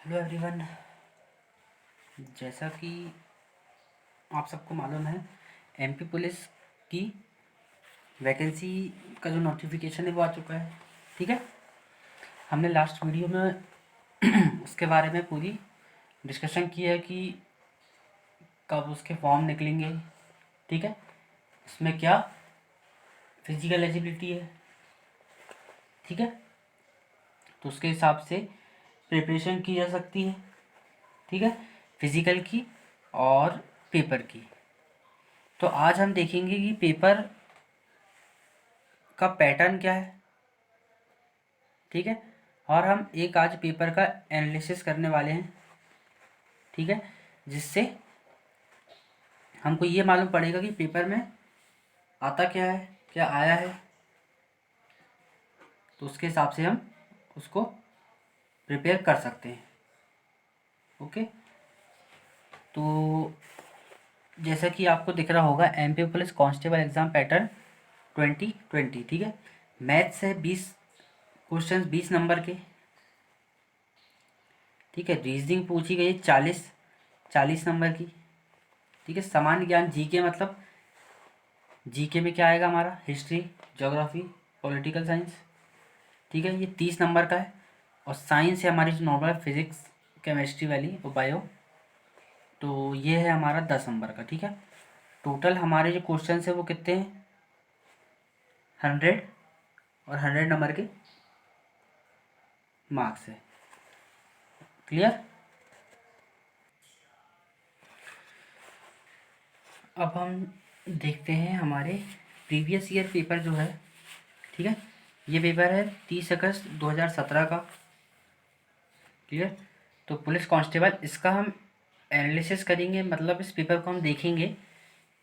Hello everyone. जैसा कि आप सबको मालूम है, एमपी पुलिस की वैकेंसी का जो नोटिफिकेशन है वो आ चुका है। ठीक है, हमने लास्ट वीडियो में उसके बारे में पूरी डिस्कशन की है कि कब उसके फॉर्म निकलेंगे। ठीक है, इसमें क्या फिजिकल एलिजिबिलिटी है। ठीक है, तो उसके हिसाब से प्रिपरेशन की जा सकती है। ठीक है, फिजिकल की और पेपर की। तो आज हम देखेंगे कि पेपर का पैटर्न क्या है। ठीक है, और हम एक आज पेपर का एनालिसिस करने वाले हैं। ठीक है, जिससे हमको ये मालूम पड़ेगा कि पेपर में आता क्या है, क्या आया है। तो उसके हिसाब से हम उसको प्रिपेयर कर सकते हैं। ओके, तो जैसा कि आपको दिख रहा होगा, MP police constable exam pattern 2020। ठीक है, मैथ्स है 20 क्वेश्चन, 20 नंबर के। ठीक है, रीजनिंग पूछी गई 40 नंबर की। ठीक है, सामान्य ज्ञान जीके, मतलब जीके में क्या आएगा हमारा, हिस्ट्री, ज्योग्राफी, पॉलिटिकल साइंस। ठीक है, ये 30 नंबर का है। और साइंस है हमारी जो नॉर्मल फिजिक्स, केमिस्ट्री वाली और बायो, तो ये है हमारा 10 नंबर का। ठीक है, टोटल हमारे जो क्वेश्चन है वो कितने हैं, 100, और 100 नंबर के मार्क्स है। क्लियर। अब हम देखते हैं हमारे प्रीवियस ईयर पेपर जो है। ठीक है, ये पेपर है 30 अगस्त 2017 का। क्लियर। तो पुलिस कांस्टेबल, इसका हम एनालिसिस करेंगे, मतलब इस पेपर को हम देखेंगे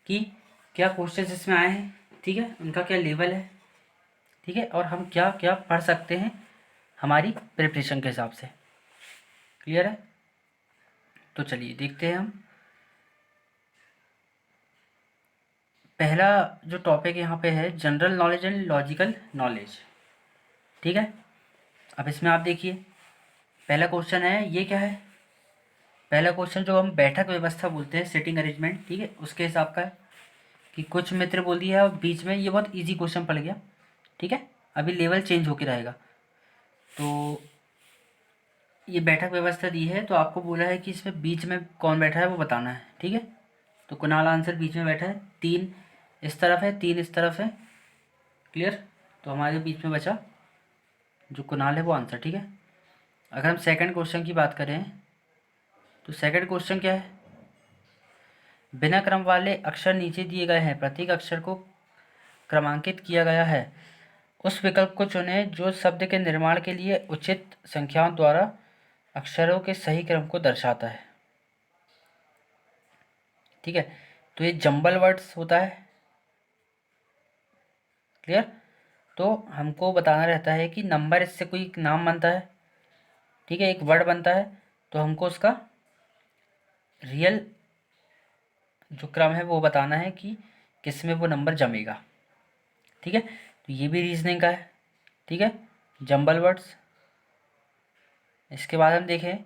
कि क्या क्वेश्चंस इसमें आए हैं। ठीक है, उनका क्या लेवल है। ठीक है, और हम क्या क्या पढ़ सकते हैं हमारी प्रिपरेशन के हिसाब से। क्लियर है, तो चलिए देखते हैं हम। पहला जो टॉपिक यहाँ पे है, general knowledge and logical knowledge. ठीक है, अब इसमें आप देखिए, पहला क्वेश्चन है, ये क्या है। पहला क्वेश्चन जो हम बैठक व्यवस्था बोलते हैं, सिटिंग अरेंजमेंट, ठीक है, उसके हिसाब का है कि कुछ मित्र बोल दिया है और बीच में ये बहुत इजी क्वेश्चन पड़ गया। ठीक है, अभी लेवल चेंज होकर रहेगा। तो ये बैठक व्यवस्था दी है, तो आपको बोला है कि इसमें बीच में कौन बैठा है वो बताना है। ठीक है, तो कुणाल आंसर बीच में बैठा है, 3 इस तरफ है, 3 इस तरफ है। क्लियर, तो हमारे बीच में बचा जो कुणाल है वो आंसर। ठीक है, अगर हम सेकंड क्वेश्चन की बात करें, तो सेकंड क्वेश्चन क्या है, बिना क्रम वाले अक्षर नीचे दिए गए हैं, प्रत्येक अक्षर को क्रमांकित किया गया है, उस विकल्प को चुनें जो शब्द के निर्माण के लिए उचित संख्याओं द्वारा अक्षरों के सही क्रम को दर्शाता है। ठीक है, तो ये जंबल वर्ड्स होता है। क्लियर, तो हमको बताना रहता है कि नंबर, इससे कोई नाम बनता है। ठीक है, एक वर्ड बनता है, तो हमको उसका रियल जो क्रम है वो बताना है कि किस में वो नंबर जमेगा। ठीक है, तो ये भी रीजनिंग का है। ठीक है, जंबल वर्ड्स। इसके बाद हम देखें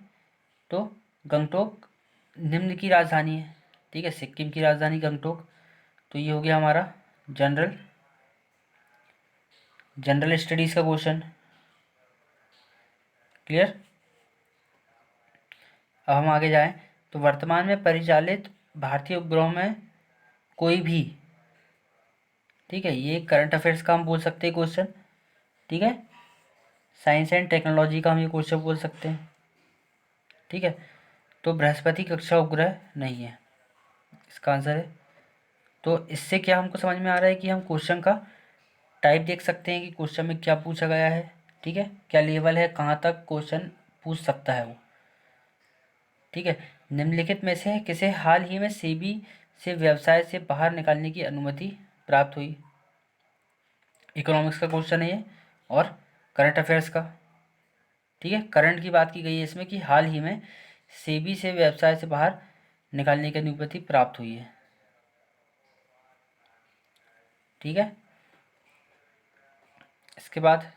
तो गंगटोक निम्न की राजधानी है। ठीक है, सिक्किम की राजधानी गंगटोक। तो ये हो गया हमारा जनरल जनरल स्टडीज़ का क्वेश्चन। क्लियर, अब हम आगे जाएं, तो वर्तमान में परिचालित भारतीय उपग्रहों में कोई भी, ठीक है, ये करंट अफेयर्स का हम बोल सकते हैं क्वेश्चन। ठीक है, साइंस एंड टेक्नोलॉजी का हम ये क्वेश्चन बोल सकते हैं। ठीक है, तो बृहस्पति कक्षा उपग्रह नहीं है, इसका आंसर है। तो इससे क्या हमको समझ में आ रहा है कि हम क्वेश्चन का टाइप देख सकते हैं कि क्वेश्चन में क्या पूछा गया है। ठीक है, क्या लेवल है, कहाँ तक क्वेश्चन पूछ सकता है वो। ठीक है, निम्नलिखित में से किसे हाल ही में सेबी से व्यवसाय से बाहर निकालने की अनुमति प्राप्त हुई। इकोनॉमिक्स का क्वेश्चन है ये, और करंट अफेयर्स का। ठीक है, करंट की बात की गई है इसमें कि हाल ही में सेबी से व्यवसाय से बाहर निकालने की अनुमति प्राप्त हुई है। ठीक है, इसके बाद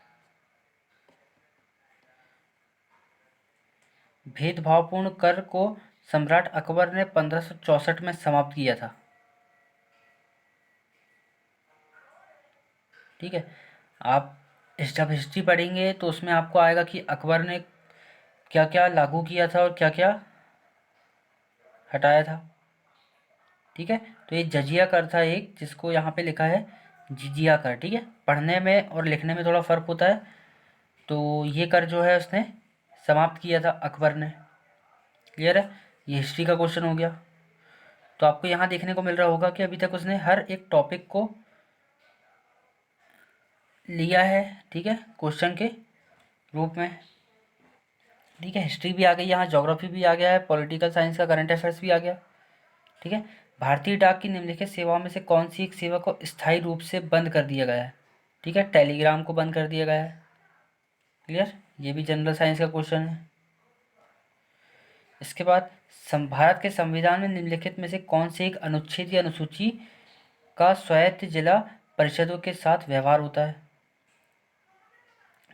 भेदभावपूर्ण कर को सम्राट अकबर ने 1564 में समाप्त किया था। ठीक है, आप जब हिस्ट्री पढ़ेंगे तो उसमें आपको आएगा कि अकबर ने क्या क्या लागू किया था और क्या क्या हटाया था। ठीक है, तो ये जजिया कर था एक, जिसको यहाँ पे लिखा है जिजिया कर। ठीक है, पढ़ने में और लिखने में थोड़ा फ़र्क होता है। तो ये कर जो है उसने समाप्त किया था अकबर ने। क्लियर है, ये हिस्ट्री का क्वेश्चन हो गया। तो आपको यहाँ देखने को मिल रहा होगा कि अभी तक उसने हर एक टॉपिक को लिया है। ठीक है, क्वेश्चन के रूप में। ठीक है, हिस्ट्री भी आ गई यहाँ, ज्योग्राफी भी आ गया है, पॉलिटिकल साइंस का करंट अफेयर्स भी आ गया। ठीक है, भारतीय डाक की निम्नलिखित सेवाओं में से कौन सी एक सेवा को स्थायी रूप से बंद कर दिया गया है? ठीक है, टेलीग्राम को बंद कर दिया गया है। क्लियर, ये भी जनरल साइंस का क्वेश्चन है। इसके बाद भारत के संविधान में निम्नलिखित में से कौन से एक अनुच्छेद या अनुसूची का स्वायत्त जिला परिषदों के साथ व्यवहार होता है?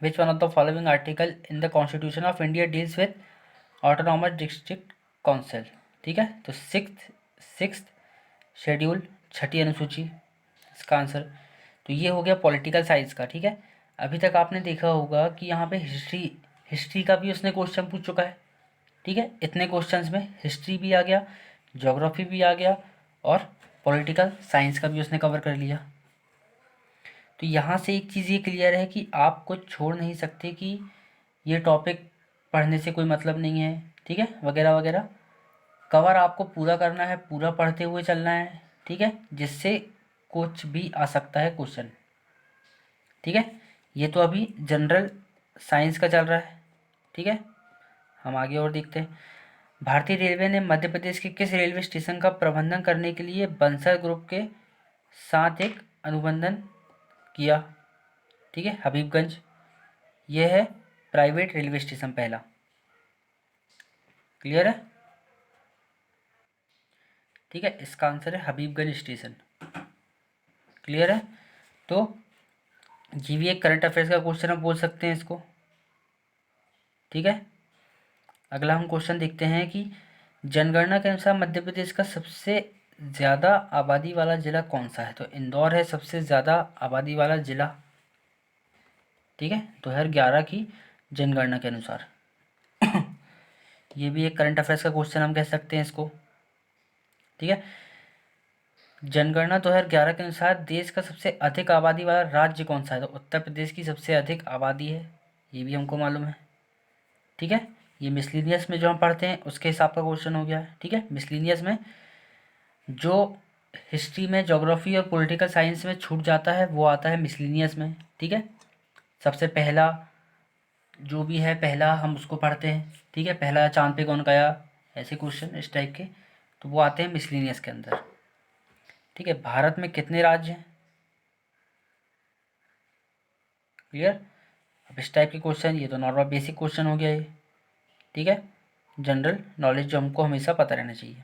Which one of the following article in the constitution of India deals with autonomous district council? ठीक है, तो सिक्स शेड्यूल, छठी अनुसूची इसका आंसर। तो ये हो गया पॉलिटिकल साइंस का। ठीक है, अभी तक आपने देखा होगा कि यहाँ पे हिस्ट्री का भी उसने क्वेश्चन पूछ चुका है। ठीक है, इतने क्वेश्चंस में हिस्ट्री भी आ गया, ज्योग्राफी भी आ गया और पॉलिटिकल साइंस का भी उसने कवर कर लिया। तो यहाँ से एक चीज़ ये क्लियर है कि आप कुछ छोड़ नहीं सकते कि ये टॉपिक पढ़ने से कोई मतलब नहीं है। ठीक है, वगैरह वगैरह कवर आपको पूरा करना है, पूरा पढ़ते हुए चलना है। ठीक है, जिससे कुछ भी आ सकता है क्वेश्चन। ठीक है, ये तो अभी जनरल साइंस का चल रहा है। ठीक है, हम आगे और देखते हैं। भारतीय रेलवे ने मध्य प्रदेश के किस रेलवे स्टेशन का प्रबंधन करने के लिए बंसल ग्रुप के साथ एक अनुबंधन किया? ठीक है, हबीबगंज, यह है प्राइवेट रेलवे स्टेशन पहला। क्लियर है? ठीक है, इसका आंसर है हबीबगंज स्टेशन। क्लियर है? तो ये भी एक करंट अफेयर्स का क्वेश्चन आप बोल सकते हैं इसको। ठीक है, अगला हम क्वेश्चन देखते हैं कि जनगणना के अनुसार मध्य प्रदेश का सबसे ज़्यादा आबादी वाला ज़िला कौन सा है? तो इंदौर है सबसे ज़्यादा आबादी वाला ज़िला। ठीक है, 2011 की जनगणना के अनुसार। ये भी एक करंट अफेयर्स का क्वेश्चन हम कह सकते हैं इसको। ठीक है, जनगणना 2011 के अनुसार देश का सबसे अधिक आबादी वाला राज्य कौन सा है? तो उत्तर प्रदेश की सबसे अधिक आबादी है, ये भी हमको मालूम है। ठीक है, ये मिसलिनियस में जो हम पढ़ते हैं उसके हिसाब का क्वेश्चन हो गया है। ठीक है, मिसलिनियस में जो हिस्ट्री में, ज्योग्राफी और पॉलिटिकल साइंस में छूट जाता है वो आता है मिसलिनियस में। ठीक है, सबसे पहला जो भी है पहला हम उसको पढ़ते हैं। ठीक है, पहला चांद पे कौन गया, ऐसे क्वेश्चन इस टाइप के, तो वो आते हैं मिसलिनियस के अंदर। ठीक है, भारत में कितने राज्य हैं? क्लियर, अब इस टाइप के क्वेश्चन, ये तो नॉर्मल बेसिक क्वेश्चन हो गया ये। ठीक है, जनरल नॉलेज जो हमको हमेशा पता रहना चाहिए।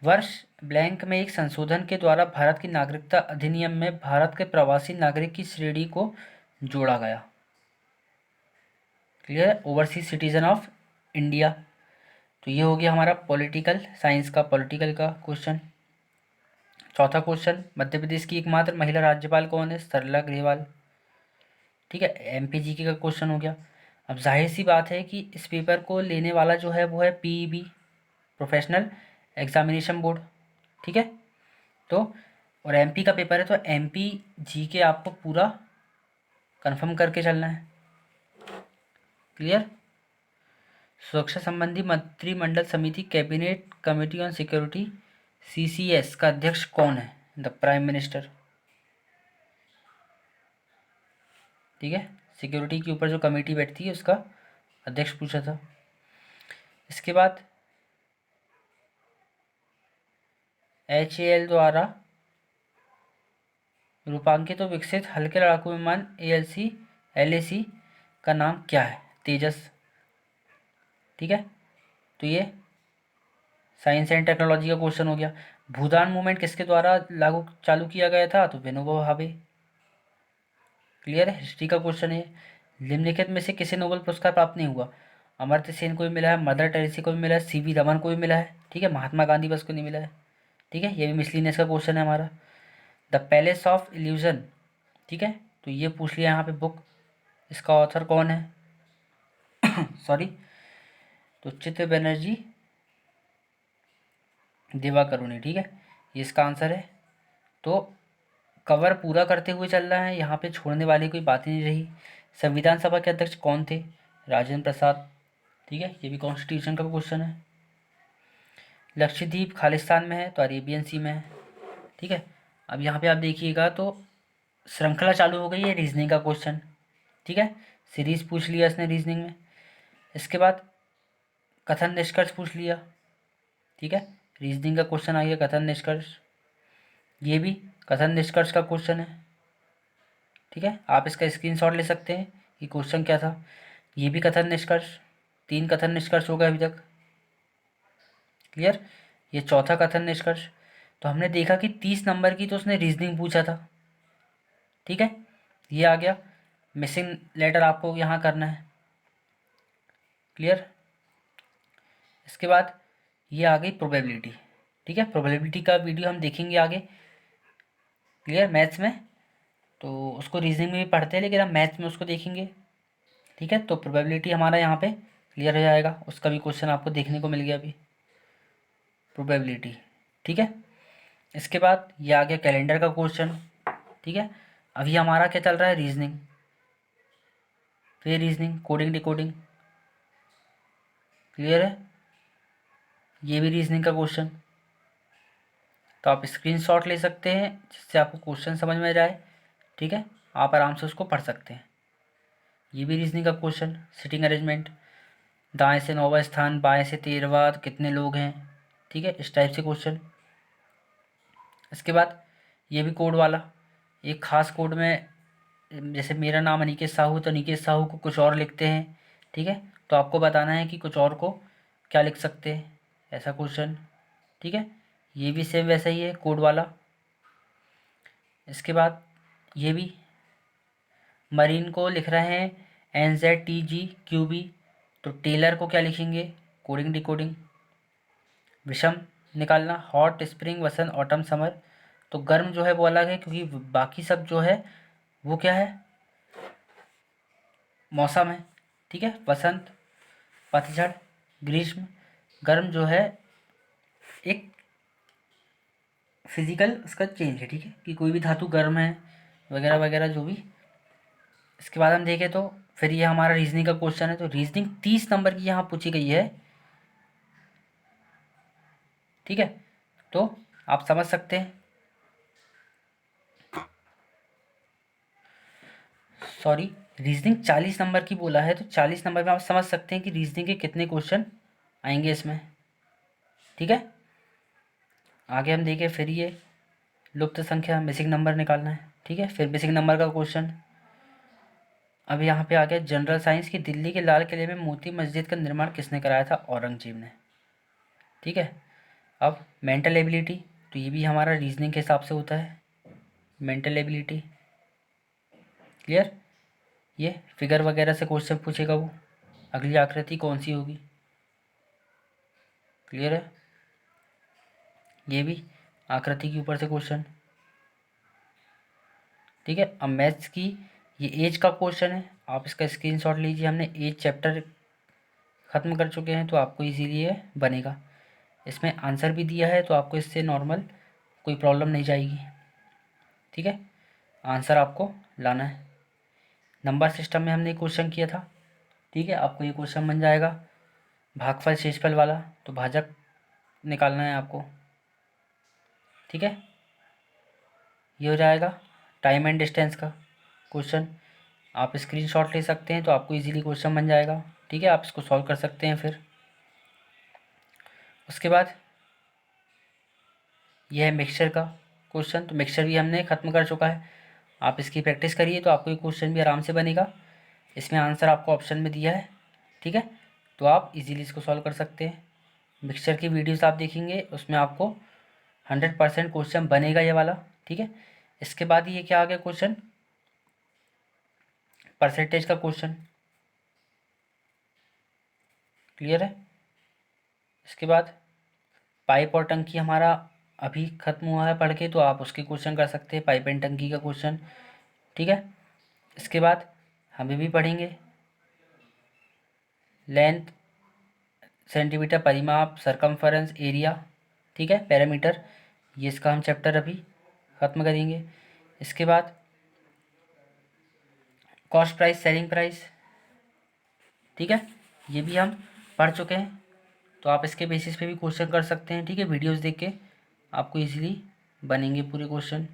वर्ष ब्लैंक में एक संशोधन के द्वारा भारत की नागरिकता अधिनियम में भारत के प्रवासी नागरिक की श्रेणी को जोड़ा गया। Clear, overseas citizen of India. तो ये हो गया हमारा पॉलिटिकल साइंस का, पॉलिटिकल का क्वेश्चन। चौथा क्वेश्चन, मध्य प्रदेश की एकमात्र महिला राज्यपाल कौन है? सरला ग्रेवाल। ठीक है, एमपीजीके का क्वेश्चन हो गया। अब जाहिर सी बात है कि इस पेपर को लेने वाला जो है वो है पीईबी, प्रोफेशनल एग्जामिनेशन बोर्ड। ठीक है, तो और एमपी का पेपर है, तो एमपी जीके आपको पूरा कंफर्म करके चलना है। क्लियर, सुरक्षा संबंधी मंत्रिमंडल समिति cabinet committee on security CCS का अध्यक्ष कौन है? The prime minister. ठीक है, सिक्योरिटी के ऊपर जो कमेटी बैठती है उसका अध्यक्ष पूछा था। इसके बाद एचएएल द्वारा रूपांकित तो विकसित हल्के लड़ाकू विमान एलएसी का नाम क्या है? तेजस। ठीक है, तो ये साइंस एंड टेक्नोलॉजी का क्वेश्चन हो गया। भूदान मूवमेंट किसके द्वारा लागू चालू किया गया था? तो विनोबा भावे। क्लियर है, हिस्ट्री का क्वेश्चन है। निम्नलिखित में से किसे नोबेल पुरस्कार प्राप्त नहीं हुआ? अमर्त्य सेन को भी मिला है, मदर टेरेसा को भी मिला है, सीवी रमन को भी मिला है, ठीक है। महात्मा गांधी बस को नहीं मिला है, ठीक है। ये भी मिसलिनियस का क्वेश्चन है हमारा। द पैलेस ऑफ इल्यूजन, ठीक है, तो ये पूछ लिया यहाँ पे बुक, इसका ऑथर कौन है? सॉरी, तो चित्र बनर्जी दिवाकरुणी, ठीक है, ये इसका आंसर है। तो कवर पूरा करते हुए चल रहा है, यहाँ पे छोड़ने वाली कोई बात ही नहीं रही। संविधान सभा के अध्यक्ष कौन थे? राजेंद्र प्रसाद, ठीक है, ये भी कॉन्स्टिट्यूशन का क्वेश्चन है। लक्षद्वीप खालिस्तान में है तो अरेबियन सी में है, ठीक है। अब यहाँ पे आप देखिएगा तो श्रृंखला चालू हो गई है रीजनिंग का क्वेश्चन, ठीक है। सीरीज पूछ लिया इसने रीजनिंग में। इसके बाद कथन निष्कर्ष पूछ लिया, ठीक है। रीजनिंग का क्वेश्चन आ गया कथन निष्कर्ष, ये भी कथन निष्कर्ष का क्वेश्चन है, ठीक है। आप इसका स्क्रीनशॉट ले सकते हैं कि क्वेश्चन क्या था। ये भी कथन निष्कर्ष, 3 कथन निष्कर्ष हो गए अभी तक, क्लियर। ये चौथा कथन निष्कर्ष। तो हमने देखा कि 30 नंबर की तो उसने रीजनिंग पूछा था, ठीक है, ये आ गया। मिसिंग लेटर आपको यहाँ करना है, क्लियर। इसके बाद ये आ गई प्रोबेबिलिटी, ठीक है। प्रोबेबिलिटी का वीडियो हम देखेंगे आगे, क्लियर, मैथ्स में। तो उसको रीजनिंग में भी पढ़ते हैं लेकिन हम मैथ्स में उसको देखेंगे, ठीक है। तो प्रोबेबिलिटी हमारा यहाँ पे क्लियर हो जाएगा, उसका भी क्वेश्चन आपको देखने को मिल गया अभी, प्रोबेबिलिटी, ठीक है। इसके बाद ये आ गया कैलेंडर का क्वेश्चन, ठीक है। अभी हमारा क्या चल रहा है? रीजनिंग, फिर रीजनिंग, कोडिंग डिकोडिंग, क्लियर है। ये भी रीजनिंग का क्वेश्चन, तो आप स्क्रीनशॉट ले सकते हैं जिससे आपको क्वेश्चन समझ में जाए, ठीक है। आप आराम से उसको पढ़ सकते हैं। ये भी रीजनिंग का क्वेश्चन, सिटिंग अरेंजमेंट, दाएं से 9वां स्थान, बाएं से 13वां, कितने लोग हैं, ठीक है, इस टाइप से क्वेश्चन। इसके बाद ये भी कोड वाला, एक खास कोड में, जैसे मेरा नाम अनिकेत साहू तो अनिकेत साहू को कुछ और लिखते हैं, ठीक है, तो आपको बताना है कि कुछ और को क्या लिख सकते हैं, ऐसा क्वेश्चन, ठीक है। ये भी सेम वैसा ही है कोड वाला। इसके बाद ये भी मरीन को लिख रहे हैं NZTGQB, तो टेलर को क्या लिखेंगे? Coding decoding. विषम निकालना, हॉट स्प्रिंग वसंत ऑटम समर, तो गर्म जो है वो अलग है क्योंकि बाकी सब जो है वो क्या है? मौसम है, ठीक है। वसंत, पतझड़, ग्रीष्म। गर्म जो है एक फिजिकल उसका चेंज है, ठीक है, कि कोई भी धातु गर्म है वगैरह वगैरह जो भी। इसके बाद हम देखें तो फिर ये हमारा रीजनिंग का क्वेश्चन है, तो रीजनिंग 30 नंबर की यहाँ पूछी गई है, ठीक है। तो आप समझ सकते हैं, सॉरी, रीजनिंग 40 नंबर की बोला है, तो 40 नंबर में आप समझ सकते हैं कि रीजनिंग के कितने क्वेश्चन आएंगे इसमें, ठीक है। आगे हम देखें फिर ये लुप्त संख्या, मिसिंग नंबर निकालना है, ठीक है, फिर मिसिंग नंबर का क्वेश्चन। अब यहाँ पे आ गया जनरल साइंस की, दिल्ली के लाल किले में मोती मस्जिद का निर्माण किसने कराया था? औरंगजेब ने, ठीक है। अब मेंटल एबिलिटी, तो ये भी हमारा रीजनिंग के हिसाब से होता है, मेंटल एबिलिटी, क्लियर। ये फिगर वगैरह से क्वेश्चन पूछेगा वो, अगली आकृति कौन सी होगी, क्लियर है। ये भी आकृति के ऊपर से क्वेश्चन, ठीक है। अब मैथ्स की ये एज का क्वेश्चन है, आप इसका स्क्रीनशॉट लीजिए, हमने एज चैप्टर ख़त्म कर चुके हैं तो आपको इजीली ये बनेगा। इसमें आंसर भी दिया है तो आपको इससे नॉर्मल कोई प्रॉब्लम नहीं जाएगी, ठीक है। आंसर आपको लाना है। नंबर सिस्टम में हमने क्वेश्चन किया था, ठीक है, आपको ये क्वेश्चन बन जाएगा। भागफल शेषफल वाला, तो भाजक निकालना है आपको, ठीक है। ये हो जाएगा टाइम एंड डिस्टेंस का क्वेश्चन, आप स्क्रीनशॉट ले सकते हैं तो आपको इजीली क्वेश्चन बन जाएगा, ठीक है, आप इसको सॉल्व कर सकते हैं। फिर उसके बाद यह है मिक्सचर का क्वेश्चन, तो मिक्सचर भी हमने ख़त्म कर चुका है, आप इसकी प्रैक्टिस करिए तो आपको ये क्वेश्चन भी आराम से बनेगा। इसमें आंसर आपको ऑप्शन में दिया है, ठीक है, तो आप इजीली इसको सॉल्व कर सकते हैं। मिक्सचर की वीडियोस आप देखेंगे उसमें आपको 100% क्वेश्चन बनेगा ये वाला, ठीक है। इसके बाद ये क्या आ गया क्वेश्चन? परसेंटेज का क्वेश्चन, क्लियर है। इसके बाद पाइप और टंकी हमारा अभी ख़त्म हुआ है पढ़ के, तो आप उसके क्वेश्चन कर सकते हैं, पाइप एंड टंकी का क्वेश्चन। ठीक है। इसके बाद हम भी पढ़ेंगे लेंथ सेंटीमीटर, परिमाप, सरकमफरेंस, एरिया, ठीक है, पैरामीटर, ये इसका हम चैप्टर अभी ख़त्म करेंगे। इसके बाद कॉस्ट प्राइस, सेलिंग प्राइस, ठीक है, ये भी हम पढ़ चुके हैं, तो आप इसके बेसिस पे भी क्वेश्चन कर सकते हैं। ठीक है, वीडियोस देख के आपको इजीली बनेंगे पूरे क्वेश्चन।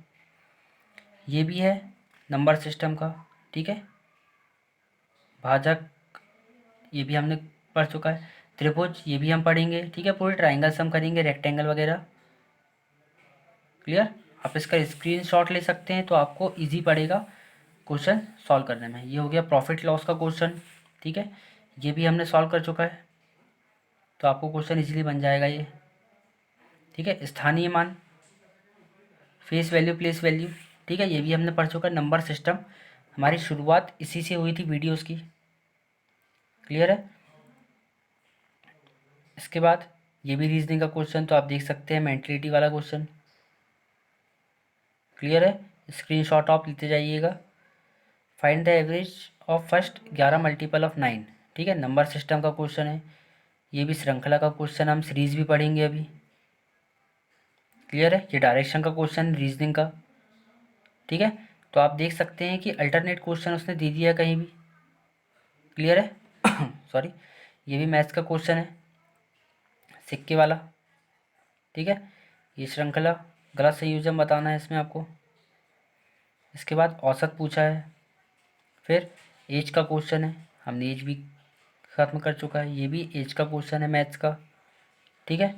ये भी है नंबर सिस्टम का, ठीक है, भाजक ये भी हमने पढ़ चुका है, त्रिभुज ये भी हम पढ़ेंगे। ठीक है, पूरे ट्राइंगल्स हम करेंगे, रेक्टेंगल वगैरह। क्लियर। आप इसका स्क्रीनशॉट ले सकते हैं तो आपको इजी पड़ेगा क्वेश्चन सॉल्व करने में। ये हो गया प्रॉफिट लॉस का क्वेश्चन, ठीक है, ये भी हमने सॉल्व कर चुका है, तो आपको क्वेश्चन इजीली बन जाएगा ये। ठीक है, स्थानीय मान, फेस वैल्यू, प्लेस वैल्यू, ठीक है, ये भी हमने पढ़ चुका है। नंबर सिस्टम हमारी शुरुआत इसी से हुई थी वीडियोस की। क्लियर है। इसके बाद ये भी रीजनिंग का क्वेश्चन, तो आप देख सकते हैं, मेंटलिटी वाला क्वेश्चन। क्लियर है, स्क्रीनशॉट आप लेते जाइएगा। Find the average of first 11 multiple of 9, ठीक है, नंबर सिस्टम का क्वेश्चन है। ये भी श्रृंखला का क्वेश्चन, हम सीरीज भी पढ़ेंगे अभी। क्लियर है, ये डायरेक्शन का क्वेश्चन, रीजनिंग का। ठीक है, तो आप देख सकते हैं कि अल्टरनेट क्वेश्चन उसने दे दिया कहीं भी। क्लियर है। सॉरी, ये भी मैथ्स का क्वेश्चन है, सिक्के वाला। ठीक है, ये श्रृंखला, गलत संयोजन बताना है इसमें आपको। इसके बाद औसत पूछा है, फिर एज का क्वेश्चन है, हमने एज भी ख़त्म कर चुका है, ये भी एज का क्वेश्चन है मैथ्स का। ठीक है,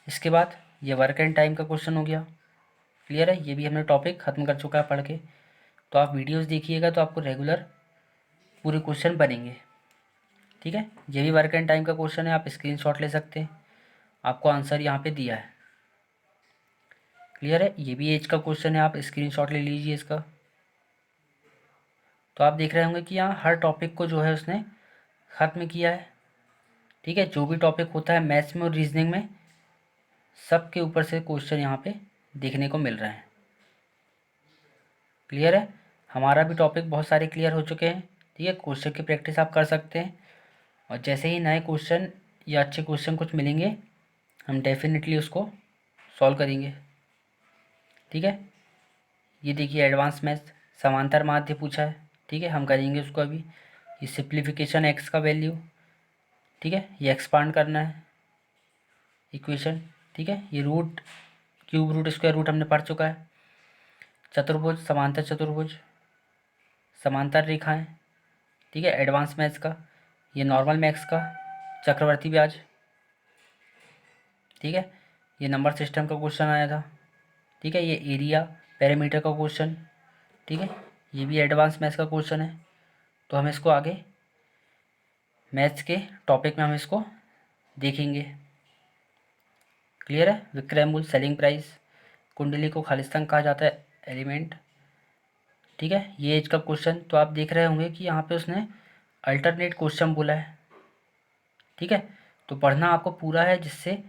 इसके बाद ये वर्क एंड टाइम का क्वेश्चन हो गया। क्लियर है, ये भी हमने टॉपिक ख़त्म कर चुका है पढ़ के, तो आप वीडियोस देखिएगा तो आपको रेगुलर पूरे क्वेश्चन बनेंगे। ठीक है, ये भी वर्क एंड टाइम का क्वेश्चन है, आप स्क्रीनशॉट ले सकते हैं, आपको आंसर यहाँ पे दिया है। क्लियर है, ये भी एज का क्वेश्चन है, आप स्क्रीनशॉट ले लीजिए इसका। तो आप देख रहे होंगे कि यहाँ हर टॉपिक को जो है उसने ख़त्म किया है। ठीक है, जो भी टॉपिक होता है मैथ्स में और रीजनिंग में, सब के ऊपर से क्वेश्चन यहाँ पे देखने को मिल रहे हैं। क्लियर है, हमारा भी टॉपिक बहुत सारे क्लियर हो चुके हैं। ठीक है, क्वेश्चन की प्रैक्टिस आप कर सकते हैं, और जैसे ही नए क्वेश्चन या अच्छे क्वेश्चन कुछ मिलेंगे, हम डेफिनेटली उसको सॉल्व करेंगे। ठीक है, ये देखिए एडवांस मैथ्स, समांतर माध्य पूछा है। ठीक है, हम करेंगे उसको अभी। ये सिंप्लीफिकेशन एक्स का वैल्यू, ठीक है, ये एक्सपांड करना है इक्वेशन। ठीक है, ये root, cube root, square root हमने पढ़ चुका है। चतुर्भुज, समांतर चतुर्भुज, समांतर रेखाएं, ठीक है, एडवांस मैथ्स का। ये नॉर्मल मैथ्स का, चक्रवर्ती ब्याज। ठीक है, ये नंबर सिस्टम का क्वेश्चन आया था। ठीक है, ये एरिया पैरामीटर का क्वेश्चन। ठीक है, ये भी एडवांस मैथ्स का क्वेश्चन है, तो हम इसको आगे मैथ्स के टॉपिक में हम इसको देखेंगे। क्लियर है, विक्रय मूल्य, सेलिंग प्राइस, कुंडली को खालिस्तान कहा जाता है, एलिमेंट। ठीक है, ये एज का क्वेश्चन, तो आप देख रहे होंगे कि यहाँ पे उसने अल्टरनेट क्वेश्चन बोला है। ठीक है, तो पढ़ना आपको पूरा है, जिससे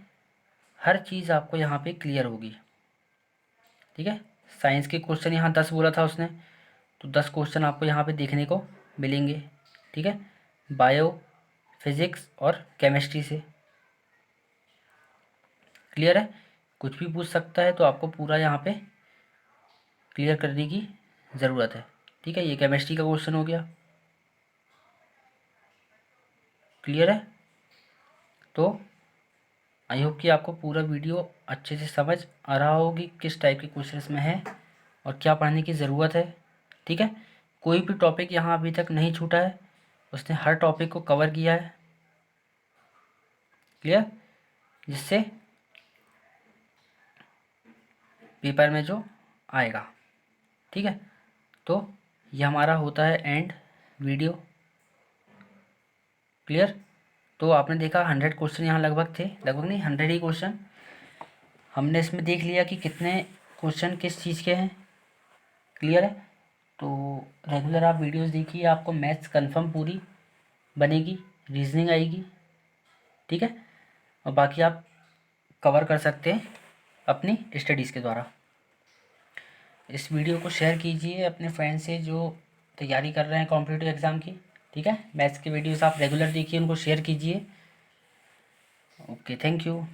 हर चीज़ आपको यहाँ पे क्लियर होगी। ठीक है, साइंस के क्वेश्चन यहाँ 10 बोला था उसने, तो 10 क्वेश्चन आपको यहाँ पे देखने को मिलेंगे। ठीक है, बायो, फिजिक्स और केमिस्ट्री से। क्लियर है, कुछ भी पूछ सकता है, तो आपको पूरा यहाँ पे क्लियर करने की ज़रूरत है। ठीक है, ये केमिस्ट्री का क्वेश्चन हो गया। क्लियर है, तो आई होप कि आपको पूरा वीडियो अच्छे से समझ आ रहा होगी किस टाइप के क्वेश्चन इसमें है और क्या पढ़ने की ज़रूरत है। ठीक है, कोई भी टॉपिक यहाँ अभी तक नहीं छूटा है, उसने हर टॉपिक को कवर किया है। क्लियर, जिससे पेपर में जो आएगा। ठीक है, तो ये हमारा होता है एंड वीडियो। क्लियर, तो आपने देखा 100 क्वेश्चन यहाँ लगभग थे, लगभग नहीं 100 ही क्वेश्चन हमने इसमें देख लिया कि कितने क्वेश्चन किस चीज़ के हैं। क्लियर है, तो रेगुलर आप वीडियोस देखिए, आपको मैथ्स कंफर्म पूरी बनेगी, रीजनिंग आएगी। ठीक है, और बाकी आप कवर कर सकते हैं अपनी स्टडीज़ के द्वारा। इस वीडियो को शेयर कीजिए अपने फ्रेंड से जो तैयारी कर रहे हैं कॉम्पिटिटिव एग्ज़ाम की। ठीक है, मैथ्स की वीडियोस आप रेगुलर देखिए, उनको शेयर कीजिए। Okay, thank you.